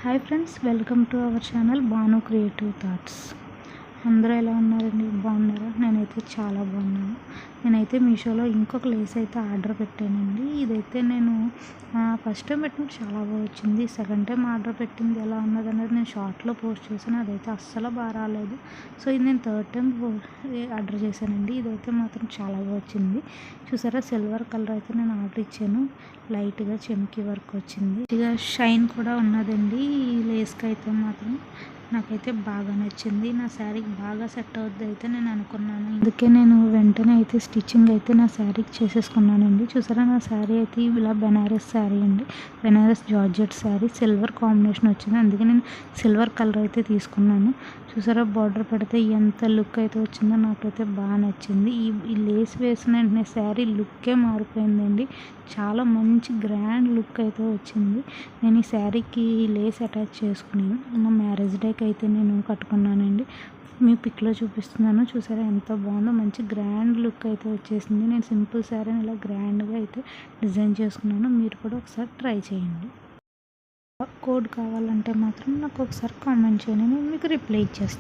Hi friends, welcome to our channel Bhanu creative thoughts. అందరూ ఎలా ఉన్నారండి? బాగున్నారా? నేనైతే చాలా బాగున్నాను. నేనైతే మీషోలో ఇంకొక లేస్ అయితే ఆర్డర్ పెట్టానండి. ఇదైతే నేను ఫస్ట్ టైం పెట్టినప్పుడు చాలా బాగా వచ్చింది. సెకండ్ టైం ఆర్డర్ పెట్టింది ఎలా ఉన్నది అనేది నేను షార్ట్లో పోస్ట్ చేశాను. అదైతే అస్సలు బాగా రాలేదు. సో ఇది నేను థర్డ్ టైం ఆర్డర్ చేశానండి. ఇదైతే మాత్రం చాలా బాగా వచ్చింది. చూసారా, సిల్వర్ కలర్ అయితే నేను ఆర్డర్ ఇచ్చాను. లైట్గా చెమ్కీ వర్క్ వచ్చింది. ఇక షైన్ కూడా ఉన్నదండి ఈ లేస్కి అయితే మాత్రం. నాకైతే బాగా నచ్చింది. నా శారీకి బాగా సెట్ అవుద్ది అయితే నేను అనుకున్నాను. అందుకే నేను వెంటనే అయితే స్టిచ్చింగ్ అయితే నా శారీకి చేసేసుకున్నానండి. చూసారా, నా శారీ అయితే ఇలా బెనారస్ శారీ అండి. Banaras georgette sari silver combination వచ్చింది. అందుకే నేను సిల్వర్ కలర్ అయితే తీసుకున్నాను. చూసారా, బార్డర్ పెడితే ఎంత లుక్ అయితే వచ్చిందో నాకైతే బాగా నచ్చింది. ఈ లేస్ వేసిన వెంటనే శారీ లుక్కే మారిపోయిందండి. చాలా మంచి గ్రాండ్ లుక్ అయితే వచ్చింది. నేను ఈ శారీకి లేస్ అటాచ్ చేసుకుని నా మ్యారేజ్ డేకి అయితే నేను కట్టుకున్నానండి. మీ పిక్లో చూపిస్తున్నాను. చూసారా ఎంత బాగుందో, మంచి గ్రాండ్ లుక్ అయితే వచ్చేసింది. నేను సింపుల్ శారీని ఇలా గ్రాండ్గా అయితే డిజైన్ చేసుకున్నాను. మీరు కూడా ఒకసారి ట్రై చేయండి. కోడ్ కావాలంటే మాత్రం నాకు ఒకసారి కామెంట్ చేయండి, నేను మీకు రిప్లై ఇచ్చేస్తాను.